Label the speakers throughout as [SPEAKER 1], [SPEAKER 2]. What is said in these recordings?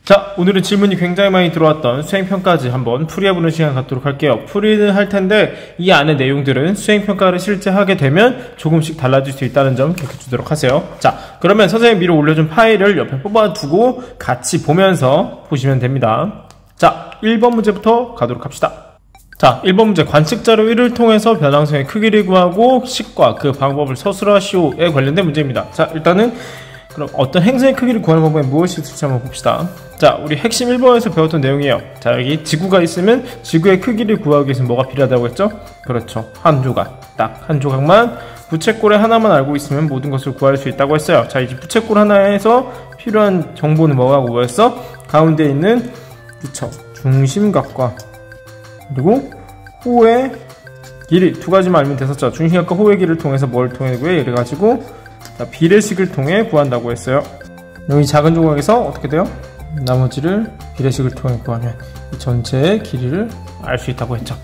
[SPEAKER 1] 자, 오늘은 질문이 굉장히 많이 들어왔던 수행평가지 한번 풀이해보는 시간 갖도록 할게요. 풀이는 할 텐데 이 안에 내용들은 수행평가를 실제 하게 되면 조금씩 달라질 수 있다는 점 기억해 주도록 하세요. 자, 그러면 선생님이 위로 올려준 파일을 옆에 뽑아두고 같이 보면서 보시면 됩니다. 자, 1번 문제부터 가도록 합시다. 자, 1번 문제, 관측자료 1을 통해서 변항성의 크기를 구하고 식과 그 방법을 서술하시오에 관련된 문제입니다. 자, 일단은 그럼 어떤 행성의 크기를 구하는 방법에 무엇이 있을지 한번 봅시다. 자, 우리 핵심 1번에서 배웠던 내용이에요. 자, 여기 지구가 있으면 지구의 크기를 구하기 위해서 뭐가 필요하다고 했죠? 그렇죠, 한 조각, 딱 한 조각만, 부채꼴에 하나만 알고 있으면 모든 것을 구할 수 있다고 했어요. 자, 이제 부채꼴 하나에서 필요한 정보는 뭐였어? 가운데 있는, 그쵸, 중심각과 그리고 호의 길이 두 가지만 알면 됐었죠. 중심각과 호의 길을 통해서 뭘 통해 구해? 이래가지고 자, 비례식을 통해 구한다고 했어요. 여기 작은 조각에서 어떻게 돼요? 나머지를 비례식을 통해 구하면 이 전체의 길이를 알 수 있다고 했죠.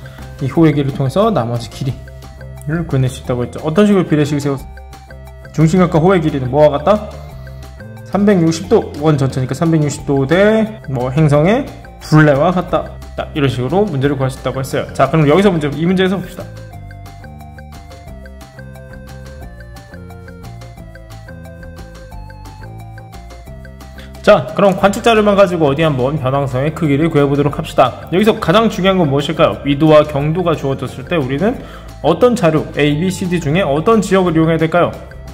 [SPEAKER 1] 이 호의 길을 통해서 나머지 길이를 구해낼 수 있다고 했죠. 어떤 식으로 비례식을 세웠어? 중심각과 호의 길이는 뭐와 같다? 360도, 원 전체니까 360도 대 뭐 행성의 둘레와 같다. 딱 이런 식으로 문제를 구할 수 있다고 했어요. 자, 그럼 여기서 이 문제에서 봅시다. 자, 그럼 관측자료만 가지고 어디 한번 변항성의 크기를 구해보도록 합시다. 여기서 가장 중요한 건 무엇일까요? 위도와 경도가 주어졌을 때 우리는 어떤 자료 A, B, C, D 중에 어떤 지역을 이용해야 될까요?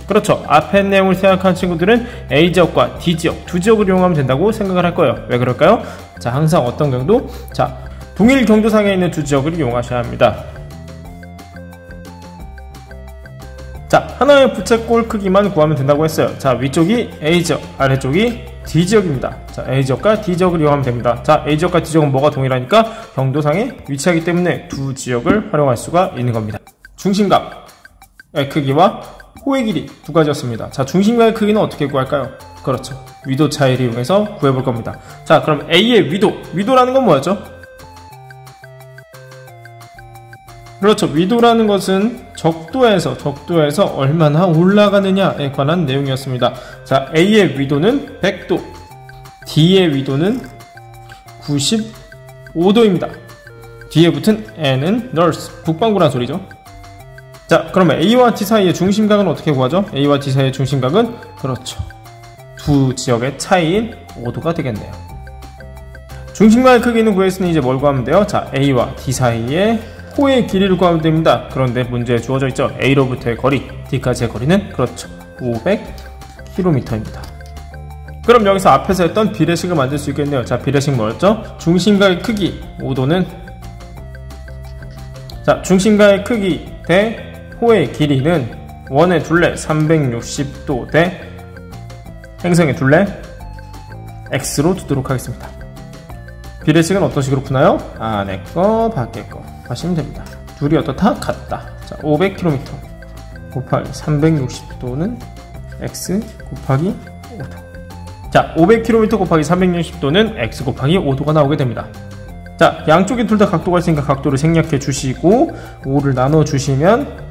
[SPEAKER 1] 그렇죠, 앞에 내용을 생각한 친구들은 A지역과 D지역 두 지역을 이용하면 된다고 생각을 할 거예요. 왜 그럴까요? 자, 항상 어떤 경도? 자, 동일 경도상에 있는 두 지역을 이용하셔야 합니다. 자, 하나의 부채꼴 크기만 구하면 된다고 했어요. 자, 위쪽이 A지역, 아래쪽이 D지역입니다. 자, A지역과 D지역을 이용하면 됩니다. 자, A지역과 D지역은 뭐가 동일하니까 경도상에 위치하기 때문에 두 지역을 활용할 수가 있는 겁니다. 중심각의 크기와 호의 길이 두 가지였습니다. 자, 중심각의 크기는 어떻게 구할까요? 그렇죠, 위도 차이를 이용해서 구해볼 겁니다. 자, 그럼 A의 위도라는 건 뭐였죠? 그렇죠, 위도라는 것은 적도에서 얼마나 올라가느냐에 관한 내용이었습니다. 자, A의 위도는 100도, D의 위도는 95도입니다. 뒤에 붙은 N은 nurse, 북방구란 소리죠. 자, 그러면 A와 D 사이의 중심각은 어떻게 구하죠? A와 D 사이의 중심각은 그렇죠, 두 지역의 차이인 5도가 되겠네요. 중심각의 크기는 구했으니 이제 뭘 구하면 돼요? 자, A와 D 사이의 호의 길이를 구하면 됩니다. 그런데 문제에 주어져 있죠. A로부터의 거리, D까지의 거리는 그렇죠, 500km입니다. 그럼 여기서 앞에서 했던 비례식을 만들 수 있겠네요. 자, 비례식 뭐였죠? 중심각의 크기 5도는, 자, 중심각의 크기 대 호의 길이는 원의 둘레 360도 대 행성의 둘레 X로 두도록 하겠습니다. 비례식은 어떤 식으로 푸나요? 안에 거 밖에 거 하시면 됩니다. 둘이 어떻다? 같다. 자, 500km 곱하기 360도는 X 곱하기 5도. 자, 500km 곱하기 360도는 X 곱하기 5도가 나오게 됩니다. 자, 양쪽에 둘 다 각도가 있으니까 각도를 생략해 주시고 5를 나눠 주시면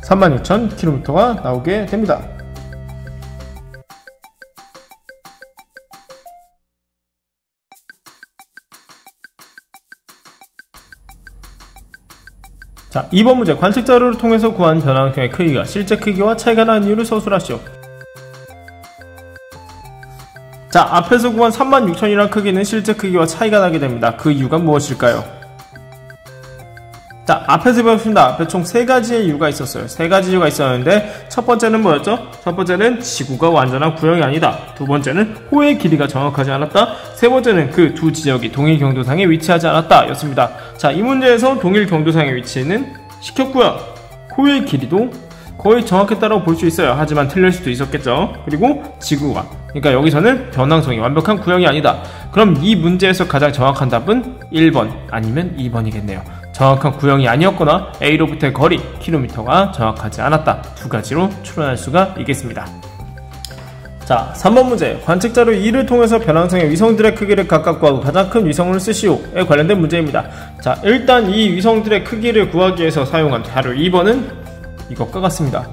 [SPEAKER 1] 36,000km가 나오게 됩니다. 자, 2번 문제, 관측자료를 통해서 구한 변항성의 크기가 실제 크기와 차이가 나는 이유를 서술하시오. 자, 앞에서 구한 36,000이라는 크기는 실제 크기와 차이가 나게 됩니다. 그 이유가 무엇일까요? 자, 앞에서 배웠습니다. 앞에 총 3가지의 이유가 있었어요. 3가지 이유가 있었는데 첫 번째는 뭐였죠? 첫 번째는 지구가 완전한 구형이 아니다. 두 번째는 호의 길이가 정확하지 않았다. 세 번째는 그 두 지역이 동일 경도상에 위치하지 않았다 였습니다. 자, 이 문제에서 동일 경도상에 위치는 시켰고요. 호의 길이도 거의 정확했다고 볼 수 있어요. 하지만 틀릴 수도 있었겠죠. 그리고 지구가, 그러니까 여기서는 변항성이 완벽한 구형이 아니다. 그럼 이 문제에서 가장 정확한 답은 1번 아니면 2번이겠네요. 정확한 구형이 아니었거나 A로부터의 거리, 킬로미터가 정확하지 않았다. 두 가지로 추론할 수가 있겠습니다. 자, 3번 문제, 관측자료 2를 통해서 변항성의 위성들의 크기를 각각 구하고 가장 큰 위성을 쓰시오에 관련된 문제입니다. 자, 일단 이 위성들의 크기를 구하기 위해서 사용한 자료 2번은 이것과 같습니다.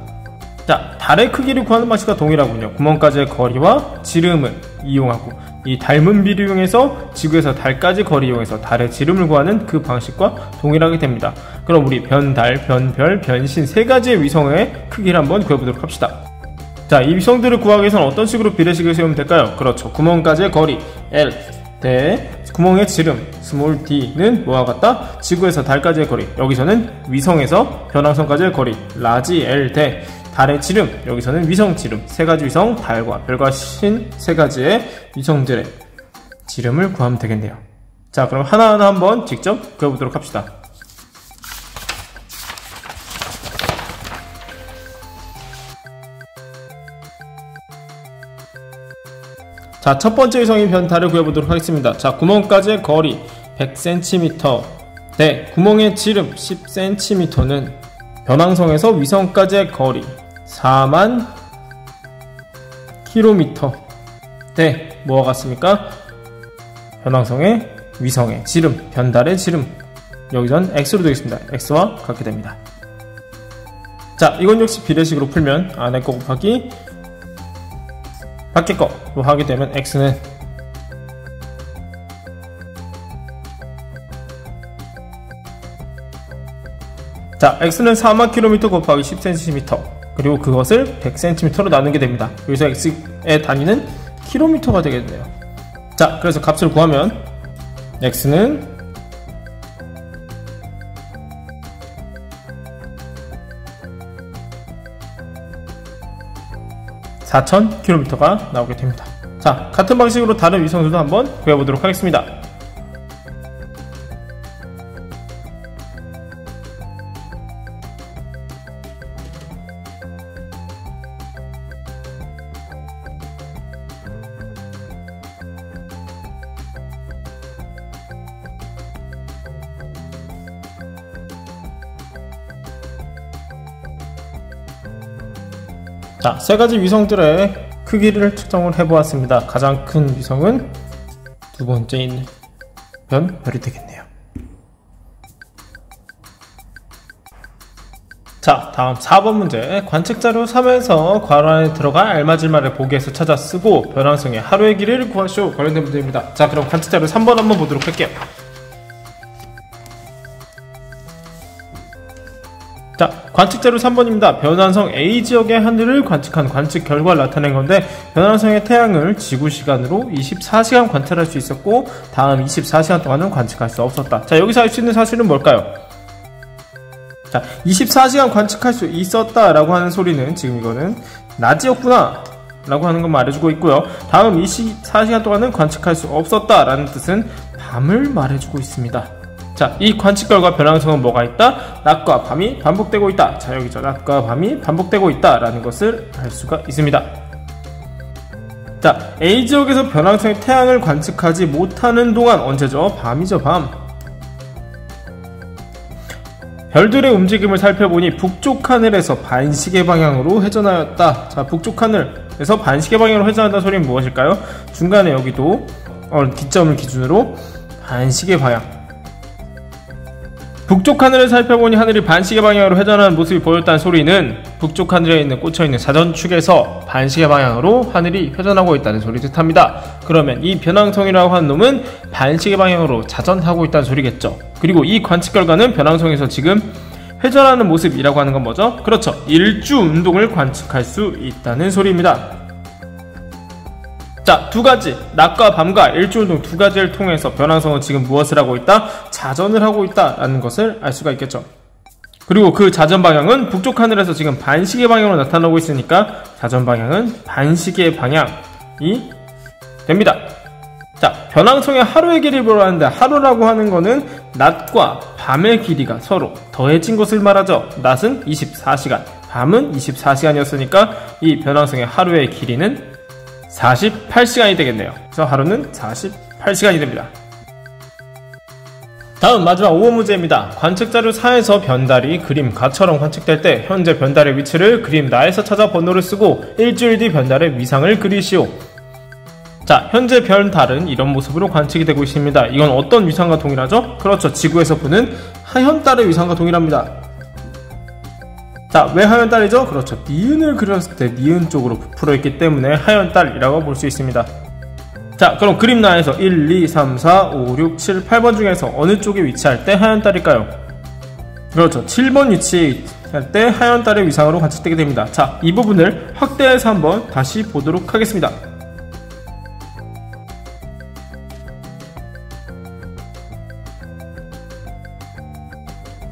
[SPEAKER 1] 자, 달의 크기를 구하는 방식과 동일하군요. 구멍까지의 거리와 지름을 이용하고 이 닮은 비를 이용해서 지구에서 달까지 거리 이용해서 달의 지름을 구하는 그 방식과 동일하게 됩니다. 그럼 우리 변달, 변별, 변신 세 가지의 위성의 크기를 한번 구해보도록 합시다. 자, 이 위성들을 구하기 위해서는 어떤 식으로 비례식을 세우면 될까요? 그렇죠. 구멍까지의 거리 L 대 구멍의 지름 스몰 d는 뭐와 같다? 지구에서 달까지의 거리, 여기서는 위성에서 변왕성까지의 거리 라지 L 대 달의 지름, 여기서는 위성 지름, 세 가지 위성, 달과 별과 신 세 가지의 위성들의 지름을 구하면 되겠네요. 자, 그럼 하나하나 한번 직접 그려보도록 합시다. 자, 첫 번째 위성인 변달을 구해보도록 하겠습니다. 자, 구멍까지의 거리 100cm 대 구멍의 지름 10cm는 변왕성에서 위성까지의 거리 4만 km 대 뭐와 같습니까? 변왕성의 위성의 지름, 변달의 지름, 여기선 x로 되겠습니다. x와 같게 됩니다. 자, 이건 역시 비례식으로 풀면 안에 거 곱하기 밖에 거로 하게 되면 x는 자, x는 4만 km 곱하기 10cm, 그리고 그것을 100cm로 나누게 됩니다. 여기서 x의 단위는 km가 되겠네요. 자, 그래서 값을 구하면 x는 4000km가 나오게 됩니다. 자, 같은 방식으로 다른 위성들도 한번 구해보도록 하겠습니다. 자, 세 가지 위성들의 크기를 측정을 해보았습니다. 가장 큰 위성은 두 번째 있는 별이 되겠네요. 자, 다음 4번 문제. 관측자료 3에서 괄호 안에 들어가 알맞을 말을 보기에서 찾아 쓰고 변왕성의 하루의 길이를 구하시오. 관련된 문제입니다. 자, 그럼 관측자료 3번 한번 보도록 할게요. 자, 관측자료 3번입니다. 변환성 A지역의 하늘을 관측한 관측 결과를 나타낸 건데, 변환성의 태양을 지구시간으로 24시간 관찰할 수 있었고 다음 24시간 동안은 관측할 수 없었다. 자, 여기서 알 수 있는 사실은 뭘까요? 자, 24시간 관측할 수 있었다 라고 하는 소리는 지금 이거는 낮이었구나 라고 하는 건 말해주고 있고요. 다음 24시간 동안은 관측할 수 없었다 라는 뜻은 밤을 말해주고 있습니다. 자, 이 관측 결과 변환성은 뭐가 있다? 낮과 밤이 반복되고 있다. 자, 여기죠. 낮과 밤이 반복되고 있다 라는 것을 알 수가 있습니다. 자, A지역에서 변환성의 태양을 관측하지 못하는 동안 언제죠? 밤이죠, 밤. 별들의 움직임을 살펴보니 북쪽 하늘에서 반시계 방향으로 회전하였다. 자, 북쪽 하늘에서 반시계 방향으로 회전한다는 소리는 무엇일까요? 중간에 여기도 기점을 기준으로 반시계 방향, 북쪽 하늘을 살펴보니 하늘이 반시계 방향으로 회전하는 모습이 보였다는 소리는 북쪽 하늘에 있는 꽂혀있는 사전축에서 반시계 방향으로 하늘이 회전하고 있다는 소리 뜻합니다. 그러면 이 변왕성이라고 하는 놈은 반시계 방향으로 자전하고 있다는 소리겠죠. 그리고 이 관측 결과는 변왕성에서 지금 회전하는 모습이라고 하는 건 뭐죠? 그렇죠. 일주 운동을 관측할 수 있다는 소리입니다. 자, 두 가지, 낮과 밤과 일주운동 두 가지를 통해서 변환성은 지금 무엇을 하고 있다? 자전을 하고 있다 라는 것을 알 수가 있겠죠. 그리고 그 자전 방향은 북쪽 하늘에서 지금 반시계 방향으로 나타나고 있으니까 자전 방향은 반시계 방향이 됩니다. 자, 변환성의 하루의 길이를 보라는데 하루라고 하는 거는 낮과 밤의 길이가 서로 더해진 것을 말하죠. 낮은 24시간, 밤은 24시간이었으니까 이 변환성의 하루의 길이는 48시간이 되겠네요. 그래서 하루는 48시간이 됩니다. 다음 마지막 5번 문제입니다. 관측자료 4에서 변달이 그림 가처럼 관측될 때 현재 변달의 위치를 그림 나에서 찾아 번호를 쓰고 일주일 뒤 변달의 위상을 그리시오. 자, 현재 변달은 이런 모습으로 관측이 되고 있습니다. 이건 어떤 위상과 동일하죠? 그렇죠. 지구에서 보는 하현달의 위상과 동일합니다. 자, 왜 하얀 딸이죠? 그렇죠. 니은을 그렸을 때 니은 쪽으로 부풀어 있기 때문에 하얀 딸이라고 볼 수 있습니다. 자, 그럼 그림란에서 1, 2, 3, 4, 5, 6, 7, 8번 중에서 어느 쪽에 위치할 때 하얀 딸일까요? 그렇죠. 7번 위치할 때 하얀 딸의 위상으로 관측되게 됩니다. 자, 이 부분을 확대해서 한번 다시 보도록 하겠습니다.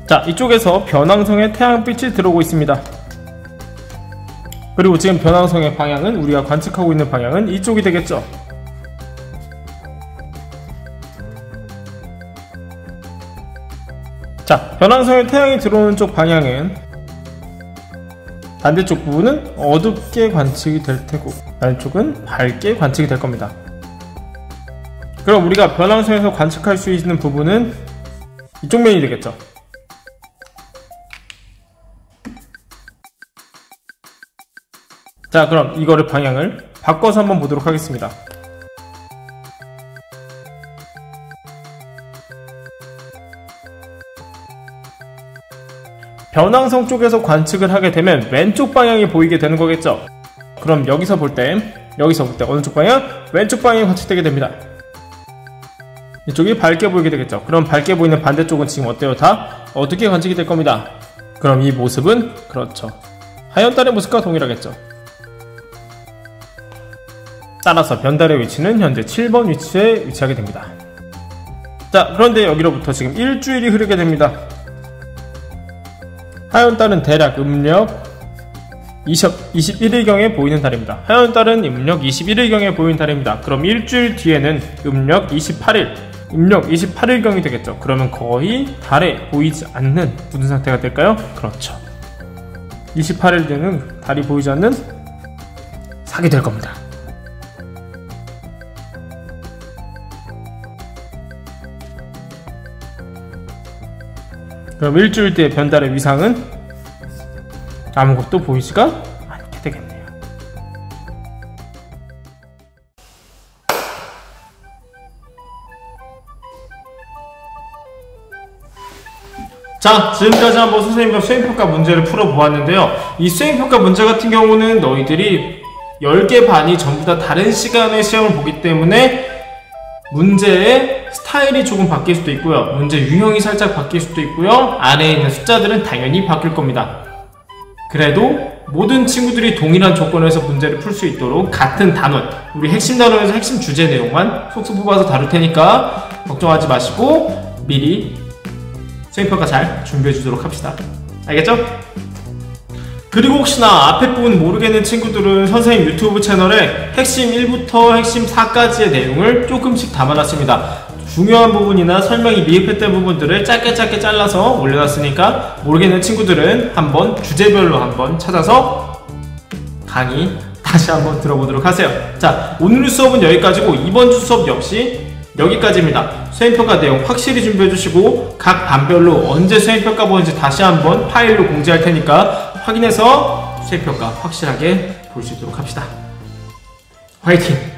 [SPEAKER 1] 자, 이쪽에서 변왕성에 태양빛이 들어오고 있습니다. 그리고 지금 변왕성의 방향은, 우리가 관측하고 있는 방향은 이쪽이 되겠죠. 자, 변왕성에 태양이 들어오는 쪽 방향은, 반대쪽 부분은 어둡게 관측이 될 테고 반대쪽은 밝게 관측이 될 겁니다. 그럼 우리가 변왕성에서 관측할 수 있는 부분은 이쪽 면이 되겠죠. 자, 그럼 이거를 방향을 바꿔서 한번 보도록 하겠습니다. 변왕성 쪽에서 관측을 하게 되면 왼쪽 방향이 보이게 되는 거겠죠. 그럼 여기서 볼 때 어느 쪽 방향? 왼쪽 방향이 관측되게 됩니다. 이쪽이 밝게 보이게 되겠죠. 그럼 밝게 보이는 반대쪽은 지금 어때요? 다 어둡게 관측이 될 겁니다. 그럼 이 모습은, 그렇죠, 하얀 달의 모습과 동일하겠죠. 따라서 변달의 위치는 현재 7번 위치에 위치하게 됩니다. 자, 그런데 여기로부터 지금 일주일이 흐르게 됩니다. 하얀 달은 대략 음력 21일경에 보이는 달입니다. 하얀 달은 음력 21일경에 보이는 달입니다. 그럼 일주일 뒤에는 음력 28일경이 되겠죠. 그러면 거의 달에 보이지 않는 무슨 상태가 될까요? 그렇죠. 28일 뒤에는 달이 보이지 않는 사기 될 겁니다. 그럼 일주일 뒤의 변달의 위상은 아무것도 보이지가 않게 되겠네요. 자, 지금까지 한번 선생님과 수행평가 문제를 풀어보았는데요. 이 수행평가 문제 같은 경우는 너희들이 10개 반이 전부 다 다른 시간에 시험을 보기 때문에 문제의 스타일이 조금 바뀔 수도 있고요, 문제 유형이 살짝 바뀔 수도 있고요, 안에 있는 숫자들은 당연히 바뀔 겁니다. 그래도 모든 친구들이 동일한 조건에서 문제를 풀 수 있도록 같은 단원, 우리 핵심 단원에서 핵심 주제 내용만 속속 뽑아서 다룰 테니까 걱정하지 마시고 미리 수행평가 잘 준비해 주도록 합시다. 알겠죠? 그리고 혹시나 앞에 부분 모르겠는 친구들은 선생님 유튜브 채널에 핵심 1부터 핵심 4까지의 내용을 조금씩 담아놨습니다. 중요한 부분이나 설명이 미흡했던 부분들을 짧게 잘라서 올려놨으니까 모르겠는 친구들은 한번 주제별로 한번 찾아서 강의 다시 한번 들어보도록 하세요. 자, 오늘 수업은 여기까지고 이번 주 수업 역시 여기까지입니다. 수행평가 내용 확실히 준비해주시고 각 반별로 언제 수행평가 보는지 다시 한번 파일로 공지할 테니까 확인해서 수행평가 확실하게 볼 수 있도록 합시다. 화이팅!